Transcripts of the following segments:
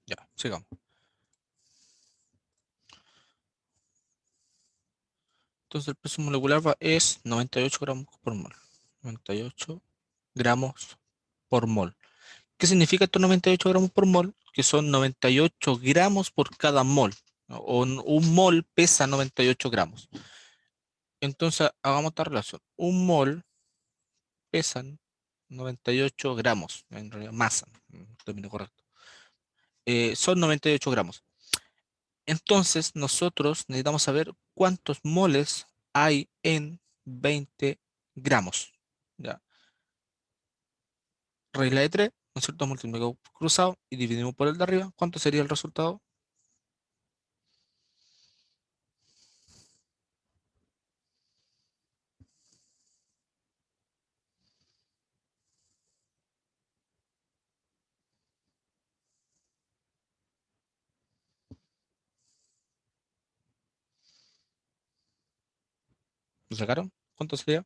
Ya, sigamos. Entonces el peso molecular es 98 gramos por mol. 98 gramos por mol. ¿Qué significa estos 98 gramos por mol? Que son 98 gramos por cada mol, ¿no? Un mol pesa 98 gramos. Entonces hagamos esta relación. Un mol pesan 98 gramos, en realidad masa, término correcto. Son 98 gramos. Entonces nosotros necesitamos saber cuántos moles hay en 20 gramos. ¿Ya? Regla de 3, ¿no es cierto? Multiplicamos por cruzado y dividimos por el de arriba. ¿Cuánto sería el resultado? ¿Lo sacaron? ¿Cuánto sería?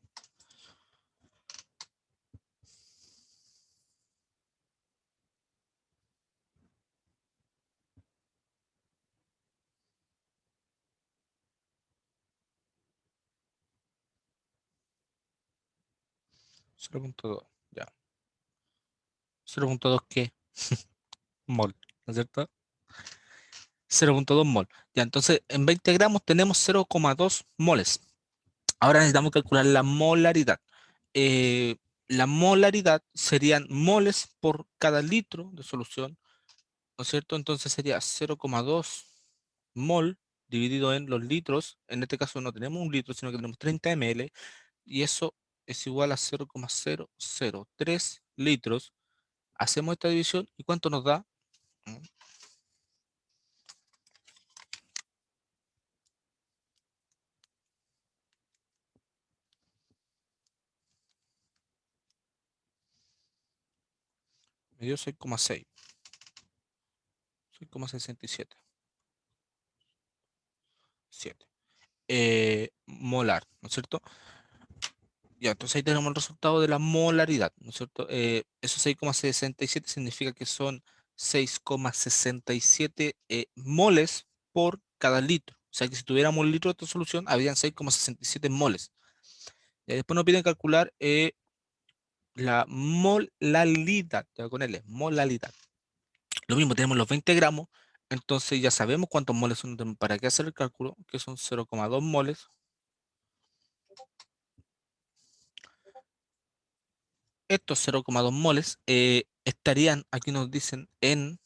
0,2. Ya. 0,2 ¿qué? Mol, ¿no es cierto? 0,2 mol. Ya, entonces en 20 gramos tenemos 0,2 moles. Ahora necesitamos calcular la molaridad. Eh, la molaridad serían moles por cada litro de solución, ¿no es cierto? Entonces sería 0,2 mol dividido en los litros. En este caso no tenemos un litro, sino que tenemos 30 ml. Y eso es igual a 0,003 litros. Hacemos esta división y ¿cuánto nos da? Mm, Me dio 6,6. 6,67. 7. Molar, ¿no es cierto? Ya, entonces ahí tenemos el resultado de la molaridad, ¿no es cierto? Esos 6,67 significa que son 6,67 moles por cada litro. O sea que si tuviéramos un litro de esta solución, habrían 6,67 moles. Y después nos piden calcular la molalidad, ya con L, molalidad. Lo mismo, tenemos los 20 gramos, entonces ya sabemos cuántos moles son. ¿Para qué hacer el cálculo? Que son 0,2 moles. Estos 0,2 moles estarían, aquí nos dicen, en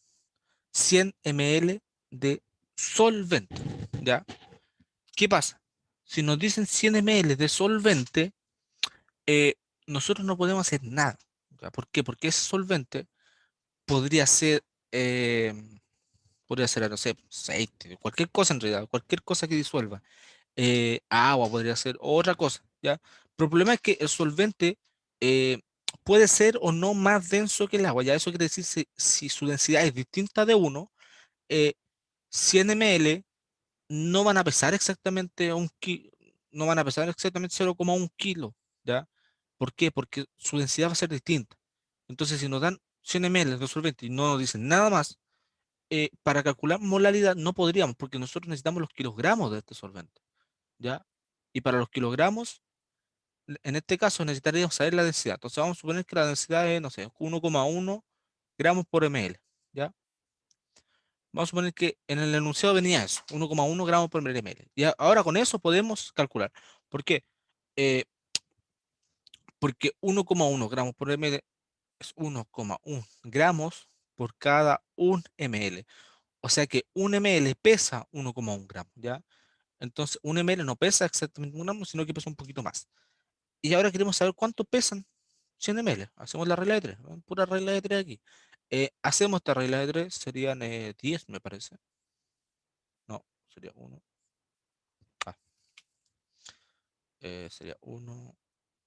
100 ml de solvente. ¿Ya? ¿Qué pasa? Si nos dicen 100 ml de solvente, eh, nosotros no podemos hacer nada. ¿Ya? ¿Por qué? Porque ese solvente podría ser, eh, no sé, aceite, cualquier cosa en realidad, cualquier cosa que disuelva. Agua podría ser otra cosa, ¿ya? Pero el problema es que el solvente eh, puede ser o no más denso que el agua, ¿ya? Eso quiere decir si su densidad es distinta de uno, eh, 100 ml no van a pesar exactamente no van a pesar exactamente 0,1 kilo, ¿ya? ¿Por qué? Porque su densidad va a ser distinta. Entonces, si nos dan 100 ml de solvente y no nos dicen nada más, para calcular molaridad no podríamos, porque nosotros necesitamos los kilogramos de este solvente, ¿ya? Y para los kilogramos, en este caso necesitaríamos saber la densidad. Entonces vamos a suponer que la densidad es, no sé, 1,1 gramos por ml, ¿ya? Vamos a suponer que en el enunciado venía eso, 1,1 gramos por ml. Y ahora con eso podemos calcular. ¿Por qué? Eh, Porque 1,1 gramos por ml es 1,1 gramos por cada 1 ml. O sea que 1 ml pesa 1,1 gramos, ¿ya? Entonces, 1 ml no pesa exactamente 1 gramo, sino que pesa un poquito más. Y ahora queremos saber cuánto pesan 100 ml. Hacemos la regla de 3, ¿no? Pura regla de 3 aquí. Hacemos esta regla de 3, serían 10, me parece. No, sería 1. Ah, sería 1,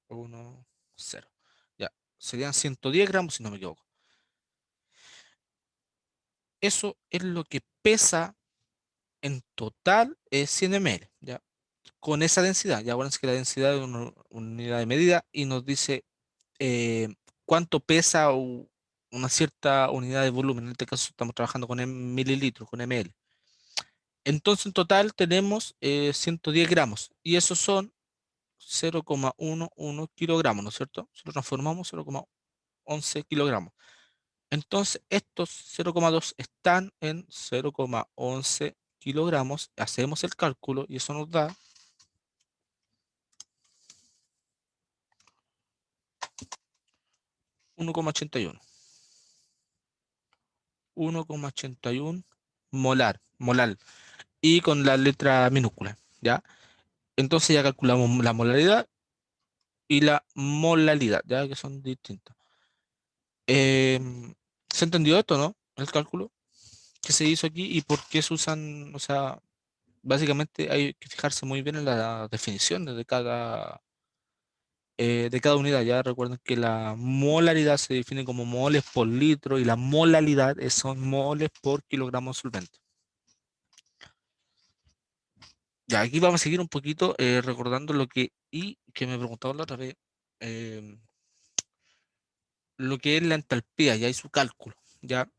1, 0. Ya, serían 110 gramos si no me equivoco. Eso es lo que pesa en total es 100 ml, ¿ya? Con esa densidad, ya acuérdense que la densidad es una unidad de medida y nos dice eh, cuánto pesa una cierta unidad de volumen. En este caso estamos trabajando con mililitros, con ml. Entonces en total tenemos 110 gramos y esos son 0,11 kilogramos, ¿no es cierto? Si lo transformamos 0,11 kilogramos. Entonces estos 0,2 están en 0,11 kilogramos. Hacemos el cálculo y eso nos da 1,81. 1,81 molar, y con la letra minúscula, ¿ya? Entonces ya calculamos la molaridad y la molalidad, ¿ya? Que son distintas. ¿Se entendió esto, no? El cálculo que se hizo aquí y por qué se usan, o sea, básicamente hay que fijarse muy bien en las definiciones de cada unidad. Ya recuerden que la molaridad se define como moles por litro y la molalidad son moles por kilogramo solvente. Ya, aquí vamos a seguir un poquito recordando y que me preguntaba la otra vez, eh, lo que es la entalpía, ya y su cálculo. Ya,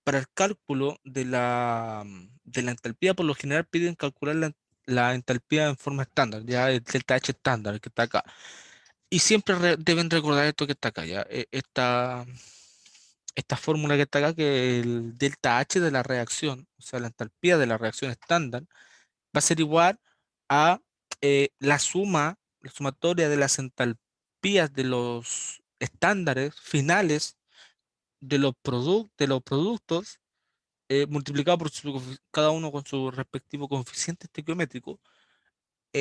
para el cálculo de la entalpía, por lo general piden calcular la entalpía en forma estándar, ya el delta H estándar que está acá. Y siempre deben recordar esto que está acá, ya. Esta fórmula que está acá, que el delta H de la reacción, o sea, la entalpía de la reacción estándar, va a ser igual a la sumatoria de las entalpías de los estándares finales de los productos multiplicado por cada uno con su respectivo coeficiente estequiométrico,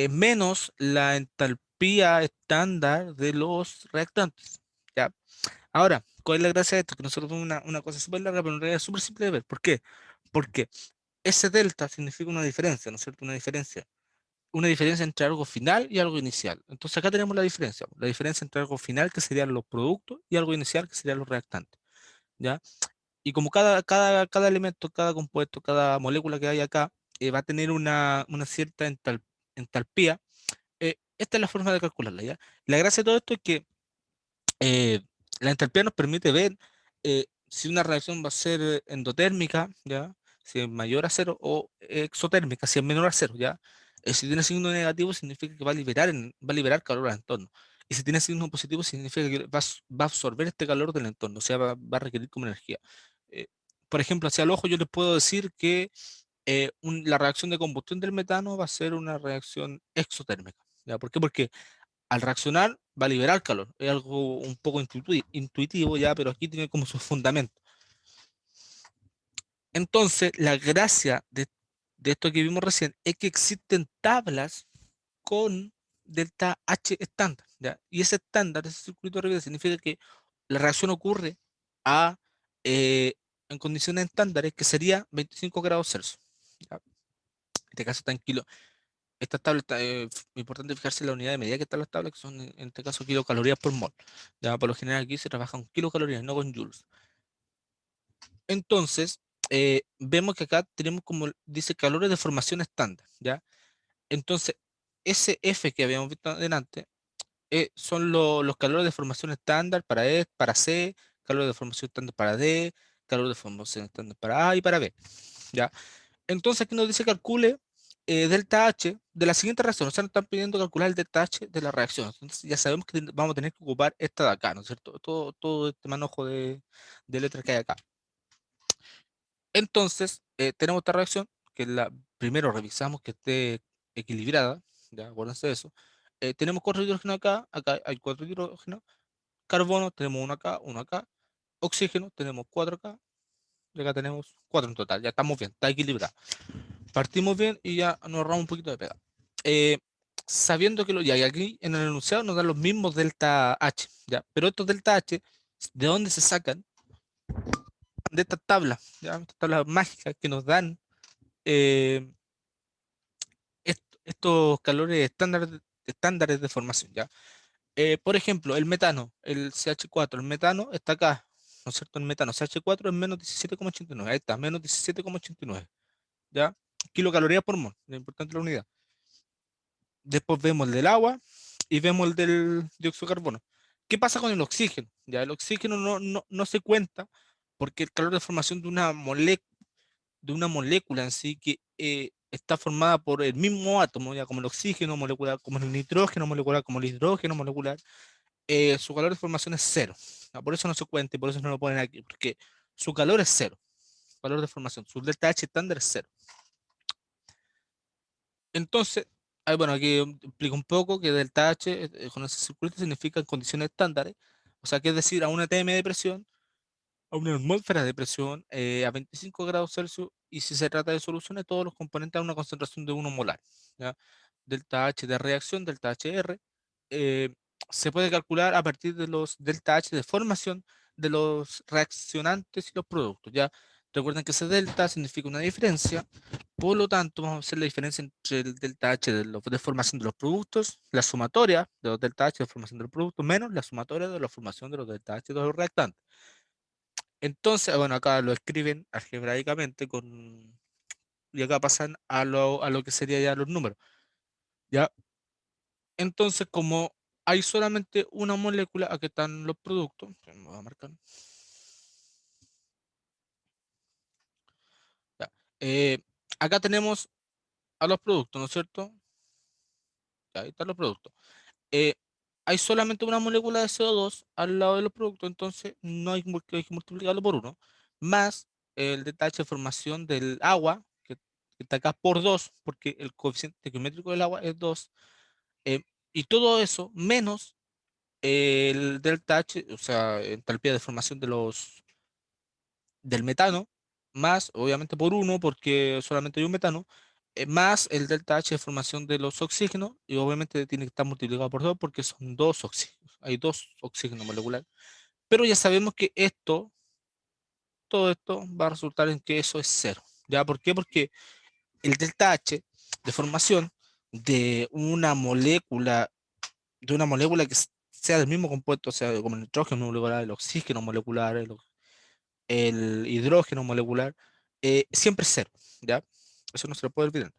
menos la entalpía estándar de los reactantes. ¿Ya? Ahora, ¿cuál es la gracia de esto? Que nosotros vemos una cosa súper larga, pero en realidad es súper simple de ver. ¿Por qué? Porque ese delta significa una diferencia, ¿no es cierto? Una diferencia entre algo final y algo inicial. Entonces acá tenemos la diferencia entre algo final, que serían los productos, y algo inicial, que serían los reactantes. ¿Ya? Y como cada elemento, cada compuesto, cada molécula que hay acá va a tener una cierta entalpía, esta es la forma de calcularla, ¿ya? La gracia de todo esto es que eh, la entalpía nos permite ver si una reacción va a ser endotérmica, ¿ya? Si es mayor a cero, o exotérmica, si es menor a cero, ¿ya? Si tiene signo negativo, significa que va a liberar calor al entorno. Y si tiene signo positivo, significa que va a absorber este calor del entorno, o sea, va a requerir como energía. Eh, por ejemplo, hacia el ojo yo les puedo decir que la reacción de combustión del metano va a ser una reacción exotérmica, ¿ya? ¿Por qué? Porque al reaccionar va a liberar calor. Es algo un poco intuitivo ya, pero aquí tiene como su fundamento. Entonces, la gracia de esto que vimos recién es que existen tablas con delta H estándar, ¿ya? Y ese estándar, ese circuito de Rivera, significa que la reacción ocurre a, eh, en condiciones estándares que sería 25 grados Celsius. ¿Ya? En este caso está en kilo. Esta tabla importante fijarse en la unidad de medida que están las tablas, que son en este caso kilocalorías por mol. Ya por lo general aquí se trabaja con kilocalorías, no con joules. Entonces, vemos que acá tenemos como dice calores de formación estándar, ¿ya? Entonces, ese F que habíamos visto adelante son los calores de formación estándar para E, para C, calor de formación estándar para D, calor de formación estándar para A y para B, ¿ya? Entonces aquí nos dice calcule delta H de la siguiente reacción. O sea, nos están pidiendo calcular el delta H de la reacción. Entonces ya sabemos que vamos a tener que ocupar esta de acá, ¿no es cierto? Todo este manojo de letras que hay acá. Entonces, tenemos esta reacción, que primero revisamos que esté equilibrada, ya acuérdense de eso. Tenemos cuatro hidrógenos acá hay cuatro hidrógenos. Carbono, tenemos uno acá. Oxígeno, tenemos cuatro acá. Y acá tenemos cuatro en total. Ya estamos bien, está equilibrado. Partimos bien y ya nos ahorramos un poquito de pega. Eh, Sabiendo que y aquí en el enunciado nos dan los mismos delta H, ¿ya? Pero estos delta H, ¿de dónde se sacan? De estas tablas, ¿ya? Estas tablas mágicas que nos dan eh, estos calores estándares de formación, ¿ya? Por ejemplo, el metano, el CH4, el metano está acá, ¿no es cierto? El metano CH4 es menos 17,89, ahí está, menos 17,89, ¿ya? kilocalorías por mol, lo importante es la unidad. Después vemos el del agua y vemos el del dióxido de carbono. ¿Qué pasa con el oxígeno? Ya el oxígeno no se cuenta porque el calor de formación de una molécula en sí que está formada por el mismo átomo, ya como el oxígeno molecular, como el nitrógeno molecular, como el hidrógeno molecular, su calor de formación es cero. Ya, por eso no se cuenta y por eso no lo ponen aquí, porque su calor es cero, calor de formación, su delta H estándar es cero. Entonces, bueno, aquí explico un poco que delta H con ese circulito significa en condiciones estándares, o sea, que es decir, a una atm de presión, a una atmósfera de presión, a 25 grados Celsius, y si se trata de soluciones, todos los componentes a una concentración de 1 molar. ¿Ya? Delta H de reacción, delta HR, eh, se puede calcular a partir de los delta H de formación de los reaccionantes y los productos. ¿Ya? Recuerden que ese delta significa una diferencia, por lo tanto, vamos a hacer la diferencia entre el delta H de formación de los productos, la sumatoria de los delta H de formación de los productos, menos la sumatoria de la formación de los delta H de los reactantes. Entonces, bueno, acá lo escriben algebraicamente y acá pasan a lo que sería ya los números. ¿Ya? Entonces, como hay solamente una molécula, aquí están los productos, me voy a marcar. Ya. Eh, Acá tenemos a los productos, ¿no es cierto? Ya, ahí están los productos. Eh, Hay solamente una molécula de CO2 al lado de los productos, entonces no hay que multiplicarlo por uno, más el detalle de formación del agua, que está acá por 2 porque el coeficiente estequiométrico del agua es 2, eh, y todo eso menos el delta H, o sea, entalpía de formación del metano, más, obviamente por uno, porque solamente hay un metano, más el delta H de formación de los oxígenos, y obviamente tiene que estar multiplicado por 2 porque son dos oxígenos, hay dos oxígenos moleculares. Pero ya sabemos que todo esto va a resultar en que eso es cero. ¿Ya? ¿Por qué? Porque el delta H de formación de una molécula que sea del mismo compuesto, o sea, como el nitrógeno molecular, el oxígeno molecular, el hidrógeno molecular, siempre es cero, ¿ya? Eso no se lo puede olvidar.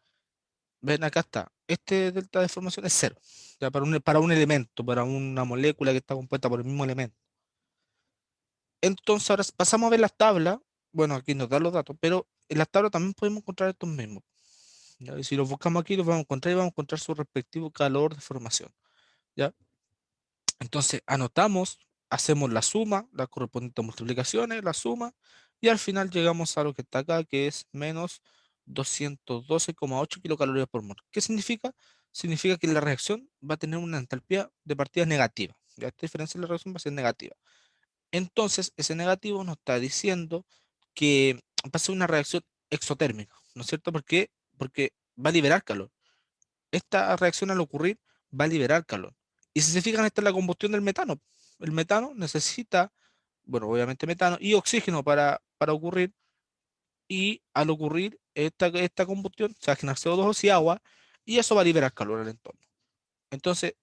Ven, acá está. Este delta de formación es cero, ¿ya? Para un elemento, para una molécula que está compuesta por el mismo elemento. Entonces, ahora pasamos a ver las tablas. Bueno, aquí nos dan los datos, pero en las tablas también podemos encontrar estos mismos. ¿Ya? Y si los buscamos aquí, los vamos a encontrar y vamos a encontrar su respectivo calor de formación. ¿Ya? Entonces, anotamos, hacemos la suma, las correspondientes multiplicaciones, la suma, y al final llegamos a lo que está acá, que es menos 212,8 kilocalorías por mol. ¿Qué significa? Significa que la reacción va a tener una entalpía de partida negativa. Ya esta diferencia de la reacción va a ser negativa. Entonces, ese negativo nos está diciendo que va a ser una reacción exotérmica, ¿no es cierto? ¿Por qué? Porque va a liberar calor. Esta reacción al ocurrir va a liberar calor. Y si se fijan, esta es la combustión del metano. El metano necesita, bueno, obviamente metano y oxígeno para ocurrir. Y al ocurrir esta combustión, se va a generar CO2 y agua, y eso va a liberar calor al entorno. Entonces,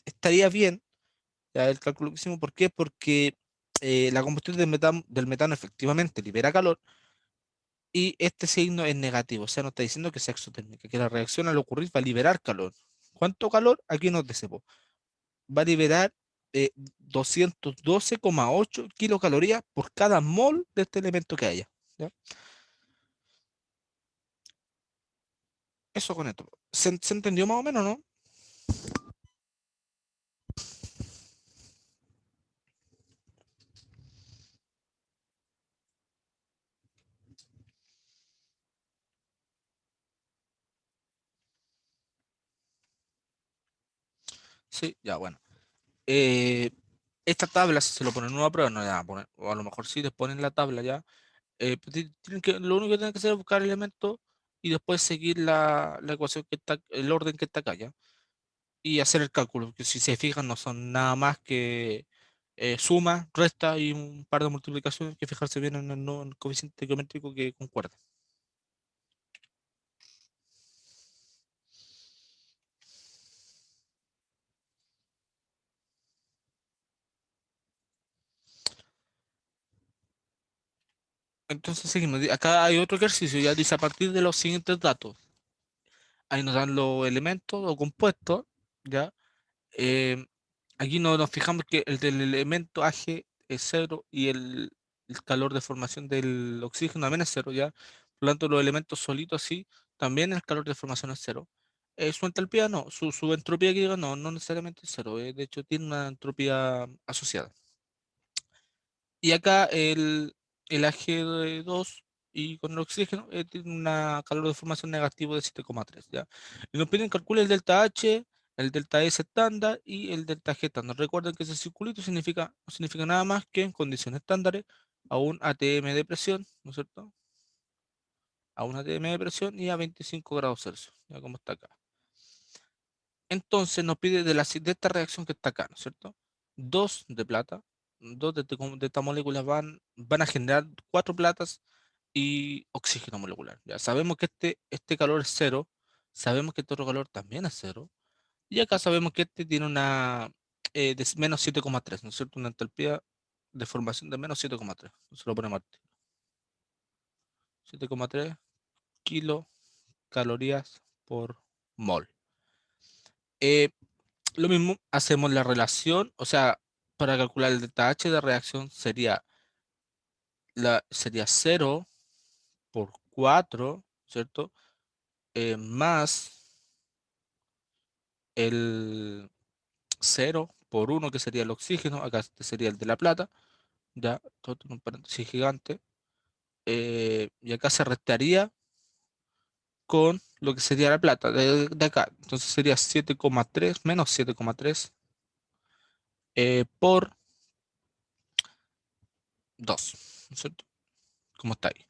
estaría bien ya el cálculo que hicimos. ¿Por qué? Porque la combustión del metano efectivamente libera calor, y este signo es negativo, o sea, no está diciendo que sea exotérmica, que la reacción al ocurrir va a liberar calor. ¿Cuánto calor? Aquí nos dice, po, va a liberar 212,8 kilocalorías por cada mol de este elemento que haya. ¿Ya? Eso con esto. ¿Se entendió más o menos, no? Sí, ya, bueno. Eh, Esta tabla, si se lo ponen en una prueba, no le van a poner, o a lo mejor sí les ponen la tabla ya. Pues lo único que tienen que hacer es buscar el elemento y después seguir la ecuación que está, el orden que está acá, ¿ya? Y hacer el cálculo, que si se fijan no son nada más que suma, resta y un par de multiplicaciones, que fijarse bien en el, no- en el coeficiente geométrico que concuerda. Entonces seguimos. Acá hay otro ejercicio, ya dice a partir de los siguientes datos. Ahí nos dan los elementos o compuestos, ¿ya? Eh, Aquí no nos fijamos que el del elemento Ag es cero y el calor de formación del oxígeno también es cero, ¿ya? Por lo tanto, los elementos solitos sí, también el calor de formación es cero. Su entalpía no, su entropía que diga no, no necesariamente es cero, de hecho tiene una entropía asociada. Y acá el Ag2 y con el oxígeno tiene una calor de formación negativo de 7,3, ¿ya? Y nos piden calcular el delta H, el delta S estándar y el delta G estándar. Recuerden que ese circulito no significa nada más que en condiciones estándares a un ATM de presión, ¿no es cierto? A un ATM de presión y a 25 grados Celsius, ya como está acá. Entonces nos pide de esta reacción que está acá, ¿no es cierto? Dos de plata, dos de estas moléculas van a generar cuatro platas y oxígeno molecular. Ya sabemos que este calor es cero, sabemos que este otro calor también es cero, y acá sabemos que este tiene una de menos 7,3, ¿no es cierto? Una entalpía de formación de menos 7,3. Se lo ponemos aquí. 7,3 kilocalorías por mol. Eh, Lo mismo, hacemos la relación, o sea, para calcular el delta H de reacción sería cero por 4, ¿cierto? Más el cero por uno que sería el oxígeno, acá este sería el de la plata, ya, todo en un paréntesis gigante, y acá se restaría con lo que sería la plata de acá, entonces sería 7,3 menos 7,3 por 2, ¿no es cierto? ¿Cómo está ahí?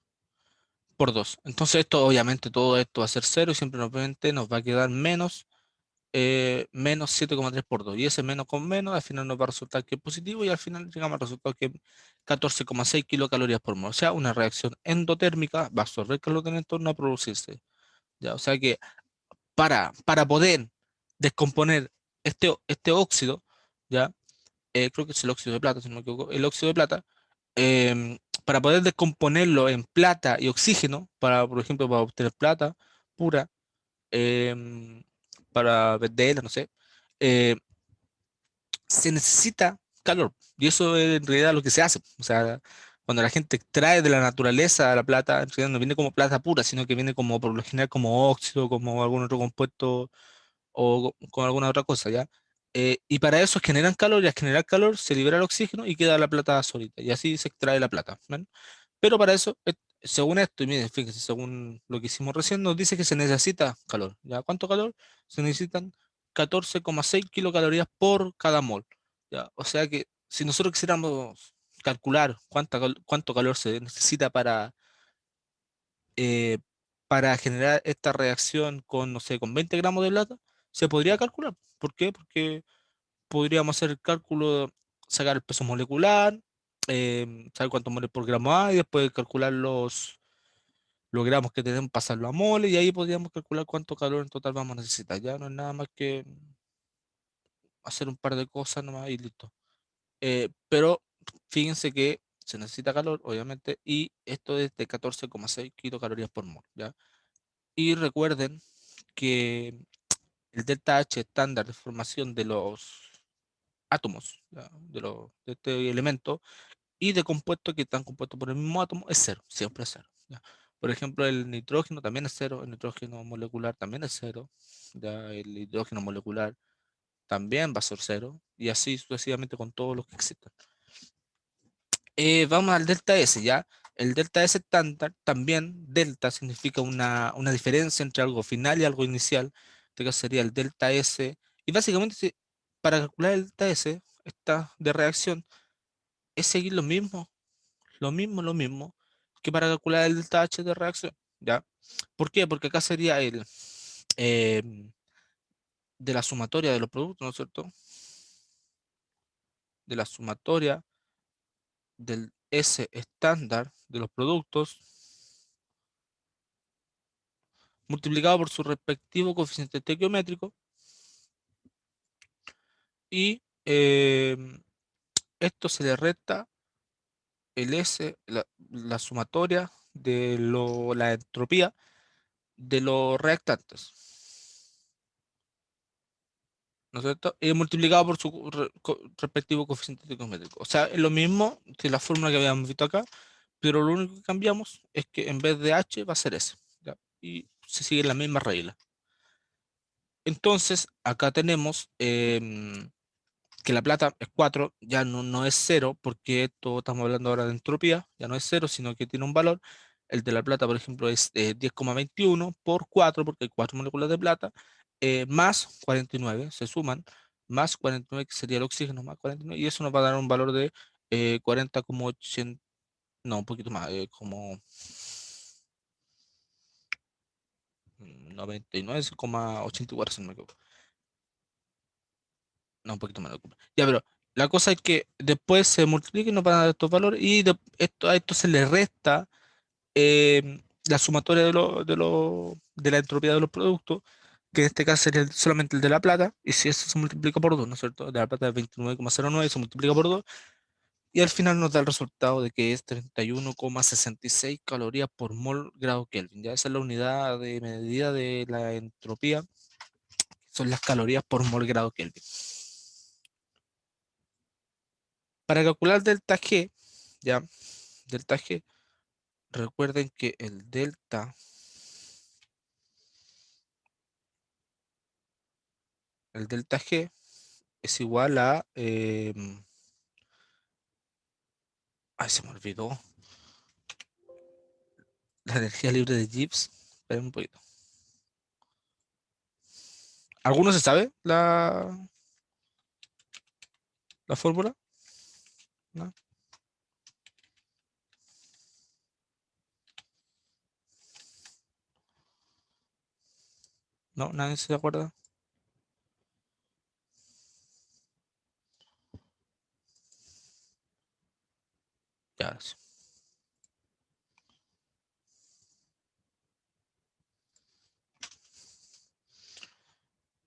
Por 2. Entonces esto, obviamente, todo esto va a ser cero y simplemente nos va a quedar menos 7,3 por 2. Y ese menos con menos, al final nos va a resultar que es positivo y al final llegamos al resultado que es 14,6 kilocalorías por mol. O sea, una reacción endotérmica va a absorber calor del entorno a producirse. ¿Ya? O sea que para poder descomponer este óxido, ¿ya? Creo que es el óxido de plata, si no me equivoco, el óxido de plata, para poder descomponerlo en plata y oxígeno, por ejemplo, para obtener plata pura, em, para venderla, no sé, eh, se necesita calor. Y eso es en realidad lo que se hace. O sea, cuando la gente extrae de la naturaleza la plata, en realidad no viene como plata pura, sino que viene como por lo general como óxido, como algún otro compuesto o con alguna otra cosa, ¿ya? Y para eso generan calor y al generar calor se libera el oxígeno y queda la plata solita. Y así se extrae la plata. ¿Ven? Pero para eso, según esto, y miren, fíjense, según lo que hicimos recién, nos dice que se necesita calor. ¿Ya? ¿Cuánto calor? Se necesitan 14,6 kilocalorías por cada mol. ¿Ya? O sea que si nosotros quisiéramos calcular cuánto calor se necesita eh, para generar esta reacción con, no sé, con 20 gramos de plata, se podría calcular. ¿Por qué? Porque podríamos hacer el cálculo, sacar el peso molecular, saber cuántos moles por gramo hay, después calcular los gramos que tenemos, pasarlo a moles, y ahí podríamos calcular cuánto calor en total vamos a necesitar. Ya no es nada más que hacer un par de cosas nomás y listo. Pero fíjense que se necesita calor, obviamente, y esto es de 14,6 kilocalorías por mol, ¿ya? Y recuerden que el delta H estándar de formación de los átomos, ¿ya? De este elemento, y de compuestos que están compuestos por el mismo átomo es cero, siempre es cero. ¿Ya? Por ejemplo, el nitrógeno también es cero, el nitrógeno molecular también es cero, ¿ya? El hidrógeno molecular también va a ser cero, y así sucesivamente con todos los que existen. Vamos al delta S, ¿ya? El delta S estándar también, delta significa una diferencia entre algo final y algo inicial. Este caso sería el delta S. Y básicamente para calcular el delta S esta de reacción es seguir lo mismo que para calcular el delta H de reacción, ¿ya? ¿Por qué? Porque acá sería eh, de la sumatoria de los productos, ¿no es cierto? De la sumatoria del S estándar de los productos multiplicado por su respectivo coeficiente estequiométrico y esto se le resta el S, la sumatoria de la entropía de los reactantes, ¿no es cierto? Y multiplicado por su respectivo coeficiente estequiométrico. O sea, es lo mismo que la fórmula que habíamos visto acá, pero lo único que cambiamos es que en vez de H va a ser S, ¿ya? Y se sigue la misma regla. Entonces, acá tenemos que la plata es 4, ya no es cero, porque esto estamos hablando ahora de entropía, ya no es cero, sino que tiene un valor. El de la plata, por ejemplo, es 10,21 por 4, porque hay 4 moléculas de plata, más 49, se suman, más 49, que sería el oxígeno, más 49, y eso nos va a dar un valor de 40,80, no, un poquito más, como 99,84, si no me equivoco. No, un poquito menos. Ya, pero la cosa es que después se multipliquen y nos van a dar estos valores y a esto se le resta la sumatoria de la entropía de los productos, que en este caso sería solamente el de la plata, y si eso se multiplica por 2, ¿no es cierto? De la plata es 29,09, se multiplica por 2 y al final nos da el resultado de que es 31,66 calorías por mol grado Kelvin. Ya esa es la unidad de medida de la entropía, son las calorías por mol grado Kelvin. Para calcular delta G, ya, delta G, recuerden que el delta G es igual a, ay, se me olvidó, la energía libre de Gibbs. Esperen un poquito. ¿Alguno se sabe la fórmula? ¿No? ¿No? ¿Nadie se acuerda? Ya, sí.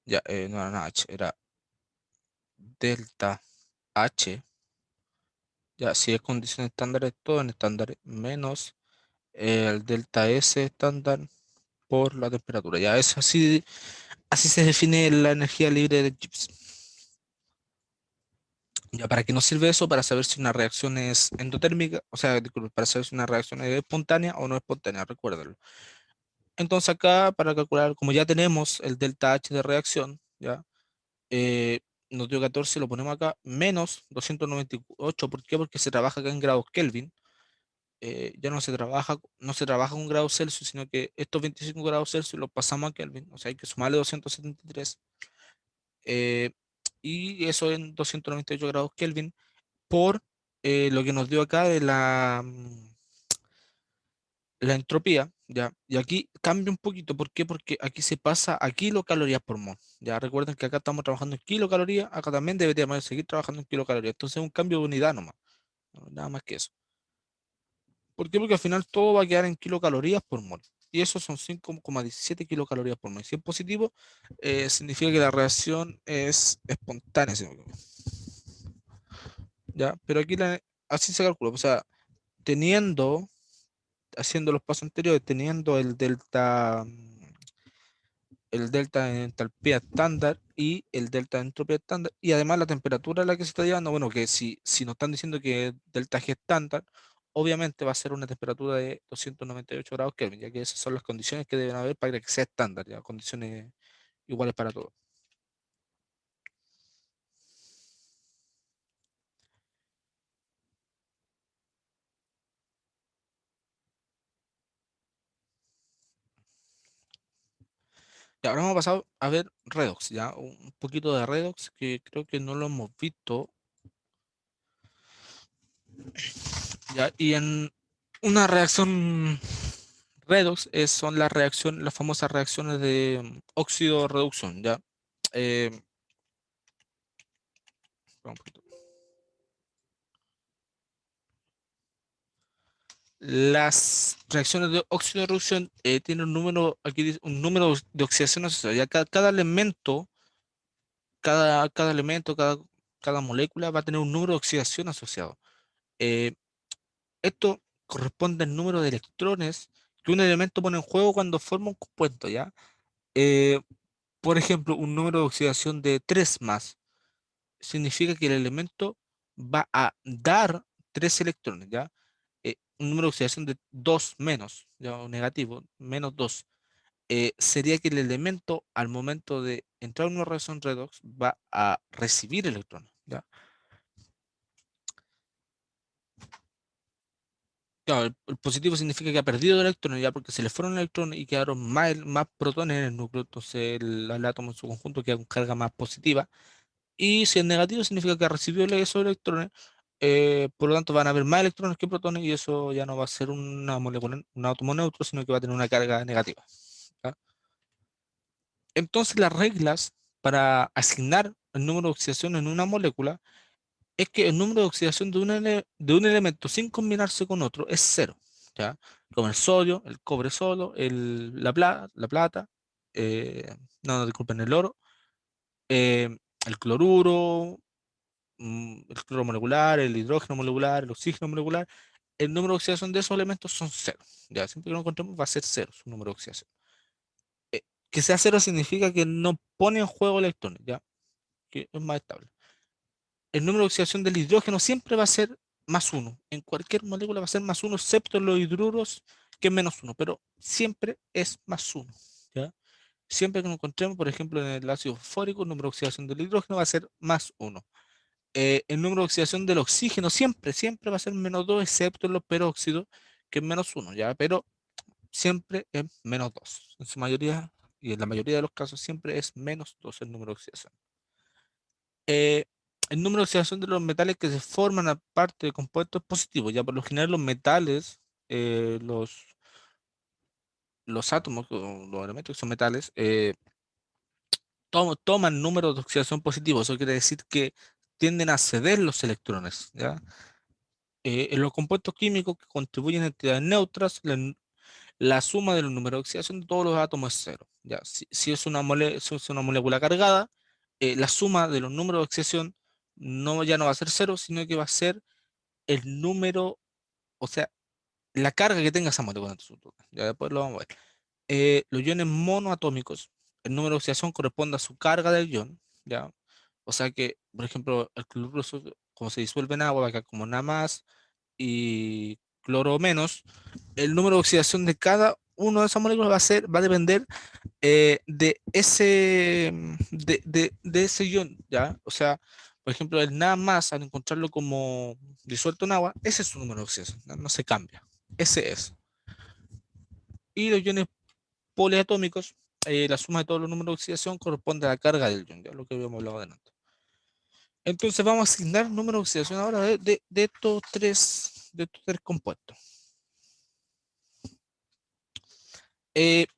Ya, no era nada H, era delta H. Ya, si es condición estándar, es todo en estándar, menos el delta S estándar por la temperatura. Ya, es así, así se define la energía libre de Gibbs. Ya, ¿para qué nos sirve eso? Para saber si una reacción es endotérmica, o sea, disculpe, para saber si una reacción es espontánea o no espontánea, recuérdalo. Entonces acá, para calcular, como ya tenemos el delta H de reacción, ya, eh, nos dio 14, lo ponemos acá, menos 298. ¿Por qué? Porque se trabaja acá en grados Kelvin. Ya no se trabaja con grados Celsius, sino que estos 25 grados Celsius los pasamos a Kelvin, o sea, hay que sumarle 273, eh, y eso en 298 grados Kelvin por lo que nos dio acá de la entropía, ¿ya? Y aquí cambia un poquito, ¿por qué? Porque aquí se pasa a kilocalorías por mol, ¿ya? Recuerden que acá estamos trabajando en kilocalorías, acá también deberíamos seguir trabajando en kilocalorías, entonces es un cambio de unidad nomás, ¿no? Nada más que eso. ¿Por qué? Porque al final todo va a quedar en kilocalorías por mol. Y eso son 5,17 kilocalorías por mol. Si es positivo, significa que la reacción es espontánea, si no me equivoco, ¿ya? Pero aquí así se calcula, o sea, teniendo haciendo los pasos anteriores, teniendo el delta de entalpía estándar y el delta de entropía estándar, y además la temperatura a la que se está llevando, bueno, que si nos están diciendo que delta G estándar, obviamente va a ser una temperatura de 298 grados Kelvin, ya que esas son las condiciones que deben haber para que sea estándar, ya, condiciones iguales para todos. Y ahora hemos pasado a ver redox, ya, un poquito de redox que creo que no lo hemos visto, ya, y en una reacción redox son las famosas reacciones de óxido-reducción, ¿ya? Eh, un poquito. Las reacciones de óxido-reducción tienen un número, aquí dice, un número de oxidación asociado. Ya cada elemento, cada elemento, cada molécula va a tener un número de oxidación asociado. Eh, Esto corresponde al número de electrones que un elemento pone en juego cuando forma un compuesto, ¿ya? Eh, por ejemplo, un número de oxidación de 3 más significa que el elemento va a dar 3 electrones, ¿ya? Un número de oxidación de 2 menos, ¿ya? O negativo, menos 2 sería que el elemento al momento de entrar en una reacción redox va a recibir electrones, ¿ya? Claro, el positivo significa que ha perdido electrones, ya porque se le fueron electrones y quedaron más, más protones en el núcleo, entonces el átomo en su conjunto queda con carga más positiva. Y si es negativo significa que ha recibido esos electrones, por lo tanto van a haber más electrones que protones y eso ya no va a ser una molécula, un átomo neutro, sino que va a tener una carga negativa, ¿ya? Entonces las reglas para asignar el número de oxidación en una molécula es que el número de oxidación de un elemento sin combinarse con otro es cero, ¿ya? Como el sodio, el cobre solo, la plata, no, no, disculpen, el oro, el cloruro, el cloro molecular, el hidrógeno molecular, el oxígeno molecular. El número de oxidación de esos elementos son cero, ¿ya? Siempre que lo encontremos va a ser cero su número de oxidación. Eh, que sea cero significa que no pone en juego electrones, ¿ya? Que es más estable. El número de oxidación del hidrógeno siempre va a ser más uno. En cualquier molécula va a ser más uno, excepto en los hidruros, que es menos uno, pero siempre es más uno, ¿ya? Siempre que nos encontremos, por ejemplo, en el ácido fosfórico, el número de oxidación del hidrógeno va a ser más uno. El número de oxidación del oxígeno siempre va a ser menos 2, excepto en los peróxidos, que es menos uno, ¿ya? Pero siempre es menos 2. En su mayoría, y en la mayoría de los casos, siempre es menos 2 el número de oxidación. eh, el número de oxidación de los metales que se forman aparte de compuestos es positivo. Ya por lo general los metales, eh, los, los átomos, o los elementos que son metales, toman números de oxidación positivos. Eso quiere decir que tienden a ceder los electrones, ¿ya? En los compuestos químicos que contribuyen a entidades neutras, la suma de los números de oxidación de todos los átomos es cero. ¿Ya? Si es si es una molécula cargada, la suma de los números de oxidación ya no va a ser cero, sino que va a ser el número, o sea, la carga que tenga esa molécula en su total. Ya después lo vamos a ver. Los iones monoatómicos, el número de oxidación corresponde a su carga del ion, ¿ya? O sea que, por ejemplo, el cloruro, como se disuelve en agua, va a quedar como nada más y cloro menos. El número de oxidación de cada uno de esas moléculas va a depender de ese ion, ¿ya? O sea, por ejemplo, el nada más, al encontrarlo como disuelto en agua, ese es su número de oxidación, no se cambia. Ese es. Y los iones poliatómicos, la suma de todos los números de oxidación corresponde a la carga del ion, ya lo que habíamos hablado delante. Entonces vamos a asignar número de oxidación ahora de estos tres compuestos.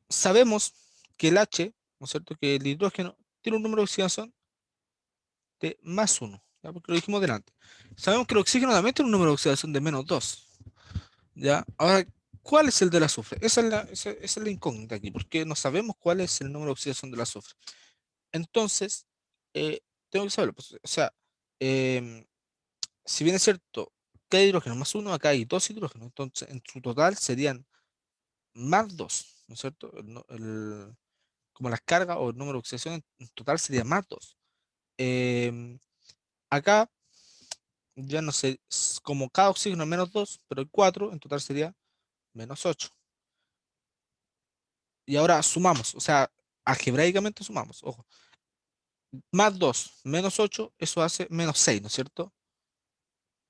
Sabemos que el H, ¿no es cierto? Que el hidrógeno tiene un número de oxidación de más uno, ¿ya? Porque lo dijimos delante. Sabemos que el oxígeno también tiene un número de oxidación de menos 2, ¿ya? Ahora, ¿cuál es el del azufre? Esa es la incógnita aquí, porque no sabemos cuál es el número de oxidación del azufre. Entonces, eh, tengo que saberlo, pues, o sea, em, si bien es cierto que hay hidrógeno más uno, acá hay dos hidrógenos, entonces en su total serían más dos, ¿no es cierto? Como las cargas o el número de oxidación en total sería más dos. Em, Acá ya no sé, como cada oxígeno es menos 2 pero el 4 en total sería menos 8. Y ahora sumamos, o sea, algebraicamente sumamos, ojo, más 2 menos 8 eso hace menos 6, ¿no es cierto?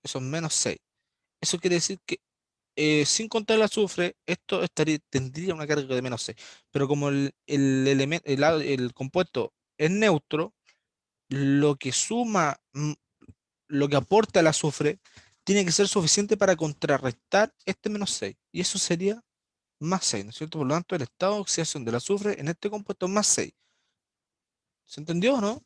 Eso es menos 6. Eso quiere decir que sin contar el azufre, tendría una carga de menos 6. Pero como elemento, el compuesto es neutro, lo que suma, lo que aporta el azufre, tiene que ser suficiente para contrarrestar este menos 6. Y eso sería más 6, ¿no es cierto? Por lo tanto, el estado de oxidación del azufre en este compuesto es más 6. ¿Se entendió o no?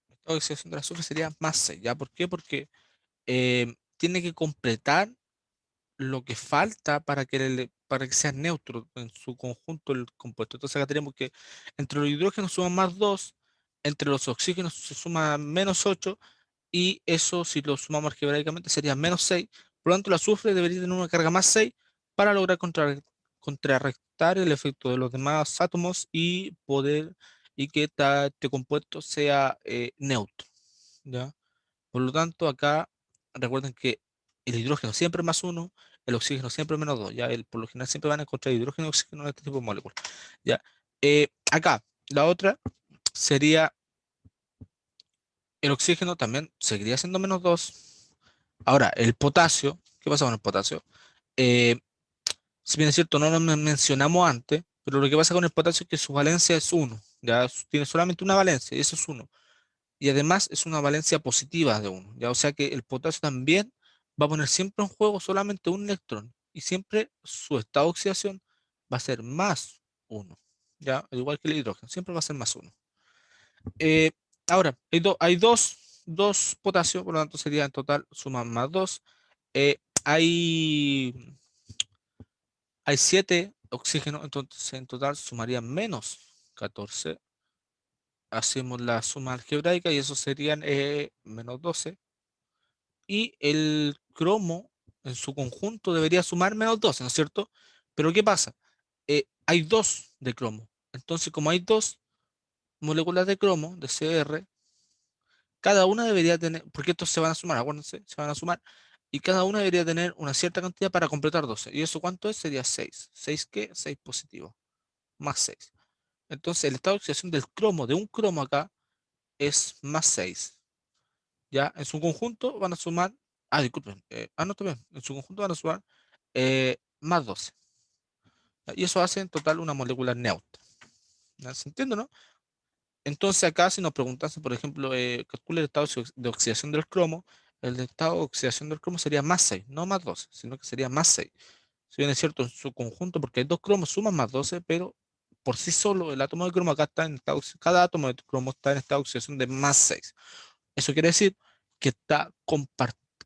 El estado de oxidación del azufre sería más 6. ¿Ya? ¿Por qué? Porque tiene que completar lo que falta para que sea neutro en su conjunto el compuesto. Entonces acá tenemos que entre los hidrógenos suman más 2 entre los oxígenos se suma -8 y eso si lo sumamos algebraicamente sería -6. Por lo tanto, el azufre debería tener una carga +6 para lograr contrarrestar el efecto de los demás átomos y poder y que este compuesto sea neutro, ¿ya? Por lo tanto, acá recuerden que el hidrógeno siempre +1, el oxígeno siempre -2, ¿ya? Por lo general siempre van a encontrar hidrógeno y oxígeno en este tipo de moléculas, ¿ya? Acá, la otra sería el oxígeno también seguiría siendo -2. Ahora, el potasio, ¿qué pasa con el potasio? Eh, si bien es cierto, no lo mencionamos antes, pero lo que pasa con el potasio es que su valencia es 1, ¿ya? Tiene solamente una valencia y eso es 1. Y además es una valencia positiva de 1, ¿ya? O sea que el potasio también va a poner siempre en juego solamente un electrón y siempre su estado de oxidación va a ser +1, ¿ya? Al igual que el hidrógeno, siempre va a ser +1. Eh, ahora, hay dos potasios, por lo tanto sería en total suma +2. Eh, hay, hay 7 oxígenos, entonces en total sumarían -14. Hacemos la suma algebraica y eso serían -12. Y el cromo en su conjunto debería sumar -12, ¿no es cierto? Pero ¿qué pasa? Hay dos de cromo. Entonces, como hay dos moléculas de cromo, de Cr, cada una debería tener, porque estos se van a sumar, acuérdense, se van a sumar, y cada una debería tener una cierta cantidad para completar 12. ¿Y eso cuánto es? Sería 6. ¿6 qué? 6 positivo, +6. Entonces, el estado de oxidación del cromo, de un cromo acá, es +6. ¿Ya? En su conjunto van a sumar, disculpen, no, también, en su conjunto van a sumar +12. ¿Ya? Y eso hace en total una molécula neutra. ¿Ya? ¿Se entiende, no? Entonces acá si nos preguntasen, por ejemplo, calcule el estado de oxidación del cromo, el estado de oxidación del cromo sería +6, no +12, sino que sería +6. Si bien es cierto, en su conjunto, porque hay dos cromos suman +12, pero por sí solo el átomo de cromo acá está en cada átomo de cromo está en estado de oxidación de +6. Eso quiere decir que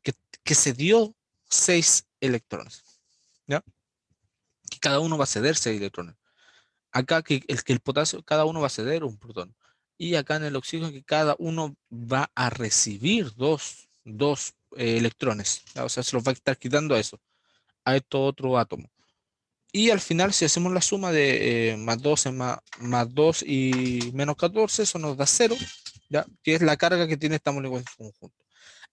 que, que se dio 6 electrones, ¿ya? Que cada uno va a ceder 6 electrones. Acá que el potasio, cada uno va a ceder un protón. Y acá en el oxígeno que cada uno va a recibir dos electrones. ¿Ya? O sea, se los va a estar quitando a estos otro átomo. Y al final, si hacemos la suma de +12 más 2 y -14, eso nos da 0, ¿ya? Que es la carga que tiene esta molécula en su conjunto.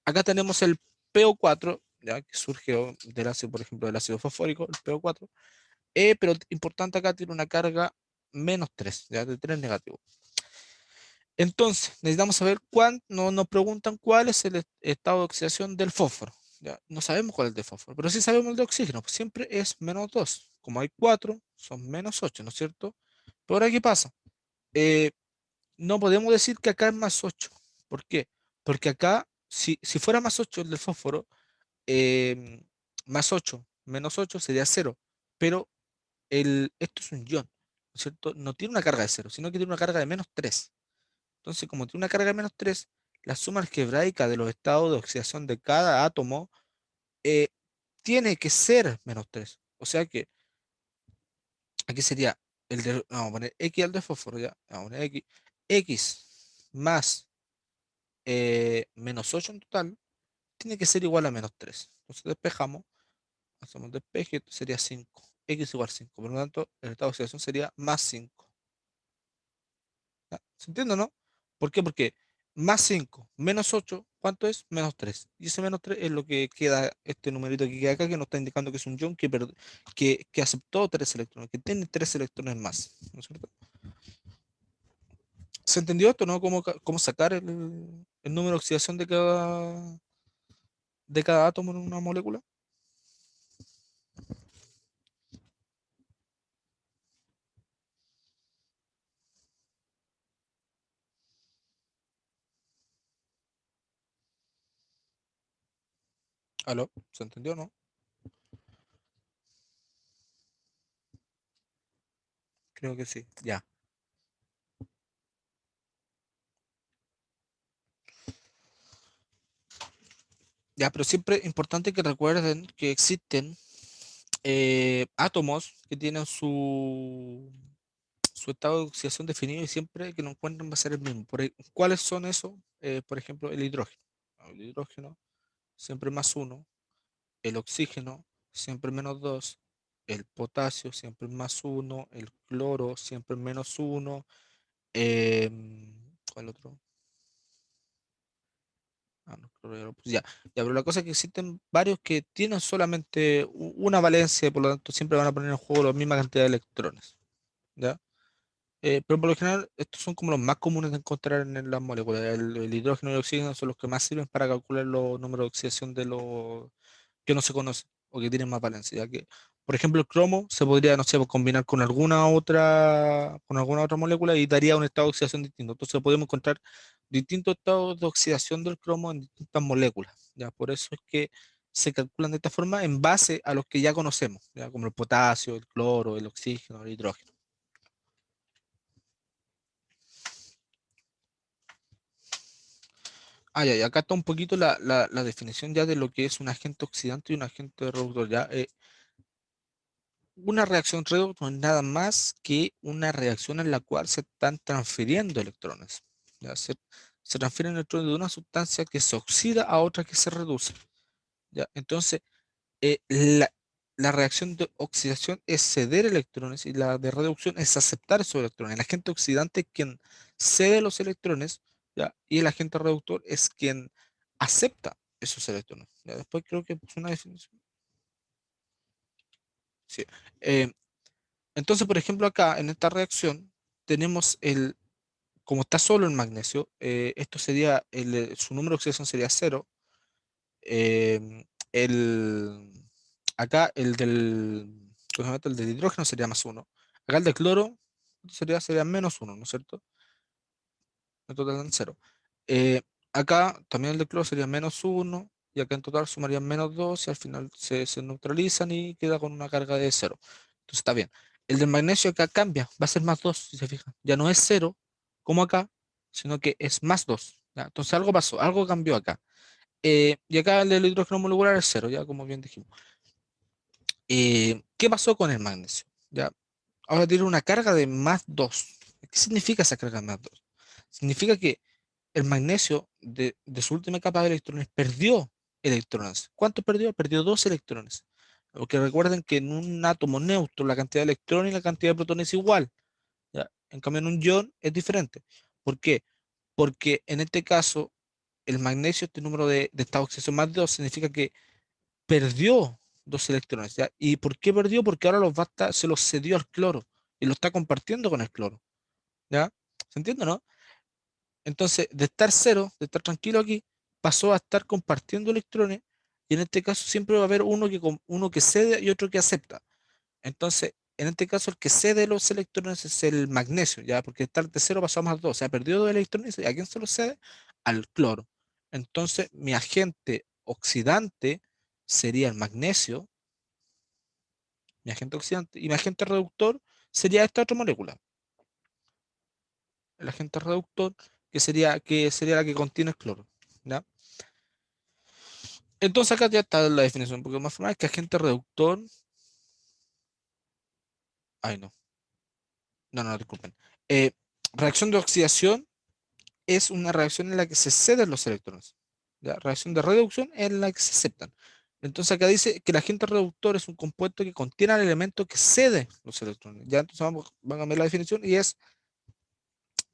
Acá tenemos el PO4, ¿ya? Que surge del ácido, por ejemplo, del ácido fosfórico, el PO4. Pero importante acá tiene una carga -3, ¿ya? De 3 negativo. Entonces, necesitamos saber no nos preguntan cuál es el estado de oxidación del fósforo. ¿Ya? No sabemos cuál es el de fósforo, pero sí sabemos el de oxígeno, pues siempre es -2. Como hay 4, son -8, ¿no es cierto? Pero ahora, ¿qué pasa? Eh, no podemos decir que acá es +8. ¿Por qué? Porque acá, si fuera +8 el del fósforo, +8 -8 sería 0. Pero esto es un ion, ¿no es cierto? No tiene una carga de 0, sino que tiene una carga de -3. Entonces, como tiene una carga de -3, la suma algebraica de los estados de oxidación de cada átomo eh, tiene que ser -3. O sea que aquí sería vamos a poner X al de fósforo, ya. Vamos a poner X más -8 en total, tiene que ser igual a -3. Entonces despejamos, hacemos despeje, esto sería 5. X igual 5. Por lo tanto, el estado de oxidación sería +5. ¿Ya? ¿Se entiende o no? ¿Por qué? Porque +5 -8, ¿cuánto es? -3. Y ese -3 es lo que queda, este numerito que queda acá, que nos está indicando que es un ion que aceptó 3 electrones, que tiene 3 electrones más. ¿No es cierto? ¿Se entendió esto, no? ¿Cómo sacar el número de oxidación de cada átomo en una molécula? ¿Aló? ¿Se entendió o no? Creo que sí. Ya. Ya, pero siempre es importante que recuerden que existen átomos que tienen su estado de oxidación definido y siempre que lo encuentren va a ser el mismo. ¿Cuáles son esos? Por ejemplo, el hidrógeno. El hidrógeno siempre más uno, el oxígeno siempre menos 2, el potasio siempre más uno, el cloro siempre menos uno, ¿cuál otro? Ah, no, cloro ya lo puse. Ya, pero la cosa es que existen varios que tienen solamente una valencia y por lo tanto siempre van a poner en juego la misma cantidad de electrones. ¿Ya? Pero por lo general, estos son como los más comunes de encontrar en las moléculas. El hidrógeno y el oxígeno son los que más sirven para calcular los números de oxidación de los que no se conocen o que tienen más valencia. Ya que, por ejemplo, el cromo se podría, no sé, pues, combinar con alguna otra molécula y daría un estado de oxidación distinto. Entonces podemos encontrar distintos estados de oxidación del cromo en distintas moléculas. Ya, por eso es que se calculan de esta forma en base a los que ya conocemos, ya, como el potasio, el cloro, el oxígeno, el hidrógeno. Ya, y acá está un poquito la definición ya de lo que es un agente oxidante y un agente reductor. Ya, una reacción redox no es nada más que una reacción en la cual se están transfiriendo electrones. ¿Ya? Se transfieren electrones de una sustancia que se oxida a otra que se reduce. ¿Ya? Entonces, la reacción de oxidación es ceder electrones y la de reducción es aceptar esos electrones. El agente oxidante es quien cede los electrones, ¿ya? Y el agente reductor es quien acepta esos electrones. ¿Ya? Después creo que es una definición. Sí. Eh, entonces, por ejemplo, acá en esta reacción tenemos como está solo el magnesio, esto sería, su número de oxidación sería cero. em, el, acá ¿cómo se llama esto? El del hidrógeno sería más uno. Acá el de cloro sería menos uno, ¿no es cierto? En total dan cero. Eh, Acá también el de cloro sería menos uno. Y acá en total sumarían menos 2 y al final se neutralizan y queda con una carga de cero. Entonces está bien. El del magnesio acá cambia, va a ser más 2 si se fijan. Ya no es cero como acá, sino que es más 2. ¿Ya? Entonces algo pasó, algo cambió acá. Y acá el del hidrógeno molecular es cero, ya como bien dijimos. ¿Qué pasó con el magnesio? ¿Ya? Ahora tiene una carga de más 2. ¿Qué significa esa carga de más 2? Significa que el magnesio de su última capa de electrones perdió electrones. ¿Cuánto perdió? Perdió 2 electrones. Porque recuerden que en un átomo neutro la cantidad de electrones y la cantidad de protones es igual. ¿Ya? En cambio en un ion es diferente. ¿Por qué? Porque en este caso el magnesio, este número de estado de oxidación más 2 significa que perdió 2 electrones. ¿Ya? ¿Y por qué perdió? Porque ahora se los cedió al cloro y lo está compartiendo con el cloro. ¿Ya? ¿Se entiende, no? Entonces, de estar cero, de estar tranquilo aquí, pasó a estar compartiendo electrones y en este caso siempre va a haber uno que cede y otro que acepta. Entonces, en este caso el que cede los electrones es el magnesio, ¿ya? Porque de estar de cero pasó a más 2, o sea, perdió 2 electrones y ¿a quién se los cede? Al cloro. Entonces, mi agente oxidante sería el magnesio, mi agente oxidante, y mi agente reductor sería esta otra molécula, el agente reductor, que sería la que contiene el cloro. ¿Ya? Entonces acá ya está la definición un poco más formal, que agente reductor, ay no, no, no, disculpen. Eh, Reacción de oxidación es una reacción en la que se ceden los electrones. La reacción de reducción es en la que se aceptan. Entonces acá dice que el agente reductor es un compuesto que contiene el elemento que cede los electrones. Ya entonces vamos a ver la definición y es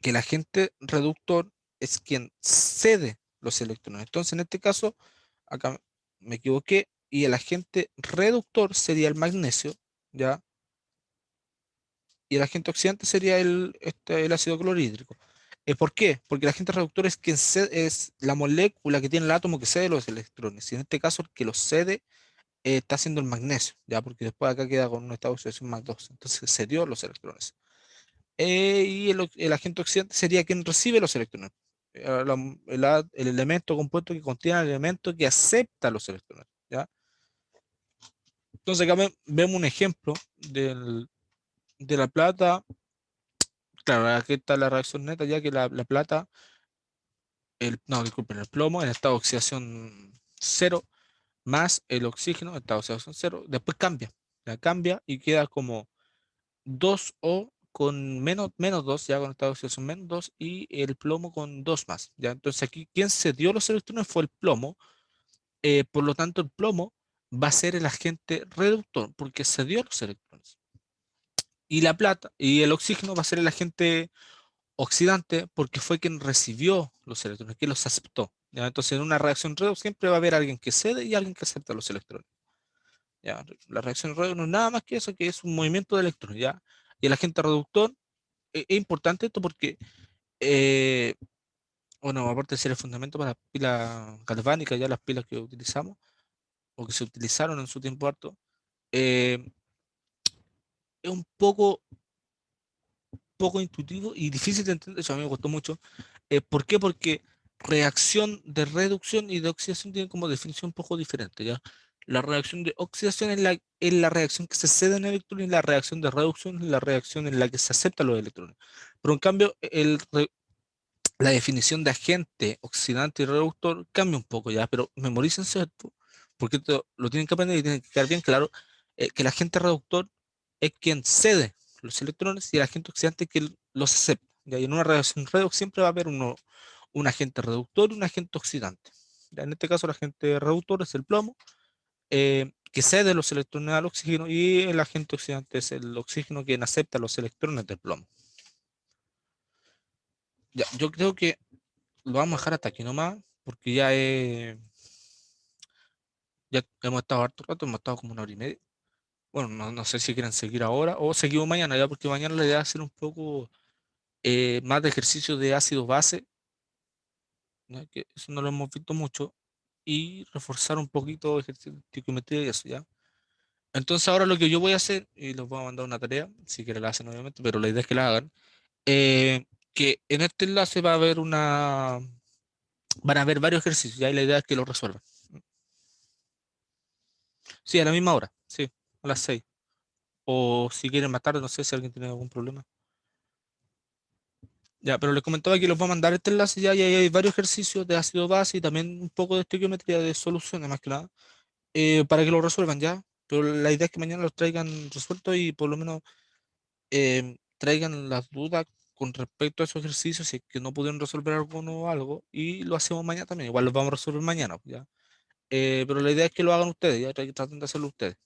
que el agente reductor es quien cede los electrones. Entonces en este caso, acá me equivoqué, y el agente reductor sería el magnesio, ¿ya? Y el agente oxidante sería el ácido clorhídrico. ¿Por qué? Porque el agente reductor es es la molécula que tiene el átomo que cede los electrones. Y en este caso, el que los cede está siendo el magnesio, ¿ya? Porque después acá queda con un estado de oxidación más 2. Entonces cedió los electrones. Y el agente oxidante sería quien recibe los electrones. El elemento compuesto que contiene el elemento que acepta los electrones, ¿ya? Entonces acá vemos un ejemplo de la plata. Claro, aquí está la reacción neta, ya que la plata, no, disculpen, el plomo en estado de oxidación cero más el oxígeno en estado de oxidación cero, después cambia, ya cambia y queda como 2O con menos 2, ya con estado de oxidación menos 2, y el plomo con 2 más, ¿ya? Entonces aquí quien se dio los electrones fue el plomo, por lo tanto el plomo va a ser el agente reductor porque se dio los electrones. Y la plata y el oxígeno va a ser el agente oxidante porque fue quien recibió los electrones, quien los aceptó, ¿ya? Entonces en una reacción redox siempre va a haber alguien que cede y alguien que acepta los electrones. ¿Ya? La reacción redox no es nada más que eso, que es un movimiento de electrones, ¿ya? Y el agente reductor, es importante esto porque, eh, bueno, aparte de ser el fundamento para las pilas galvánicas, ya las pilas que utilizamos o que se utilizaron en su tiempo harto, eh, es un poco intuitivo y difícil de entender. Eso a mí me costó mucho. ¿Por qué? Porque reacción de reducción y de oxidación tienen como definición un poco diferente, ¿ya? La reacción de oxidación es la reacción que se ceden electrones y la reacción de reducción es la reacción en la que se aceptan los electrones. Pero en cambio, la definición de agente oxidante y reductor cambia un poco, ¿ya? Pero memorícense esto, porque esto lo tienen que aprender y tienen que quedar bien claro, que el agente reductor es quien cede los electrones y el agente oxidante es quien los acepta, ¿ya? Y en una reacción redox siempre va a haber un agente reductor y un agente oxidante, ¿ya? En este caso el agente reductor es el plomo, que cede los electrones al oxígeno, y el agente oxidante es el oxígeno quien acepta los electrones del plomo. Ya, yo creo que lo vamos a dejar hasta aquí nomás, porque ya hemos estado harto rato, hemos estado como una hora y media. Bueno, no sé si quieren seguir ahora o seguimos mañana, ya, porque mañana la idea es hacer un poco, más de ejercicio de ácido base, ¿ya? Que eso no lo hemos visto mucho, y reforzar un poquito ejercicio de estiquiometría y eso, ¿ya? Entonces ahora lo que yo voy a hacer, y les voy a mandar una tarea, si quieren la hacen obviamente, pero la idea es que la hagan, eh, que en este enlace van a haber varios ejercicios, ¿ya? Y la idea es que lo resuelvan. Sí, a la misma hora, sí, a las 6. O si quieren más tarde, no sé si alguien tiene algún problema. Ya, pero les comentaba que los voy a mandar este enlace ya, y ahí hay varios ejercicios de ácido base y también un poco de estequiometría de soluciones, más que nada, para que lo resuelvan ya. Pero la idea es que mañana los traigan resueltos y por lo menos, traigan las dudas con respecto a esos ejercicios, si es que no pudieron resolver alguno o algo, y lo hacemos mañana también. Igual los vamos a resolver mañana, ya. Pero la idea es que lo hagan ustedes, ya traten de hacerlo ustedes.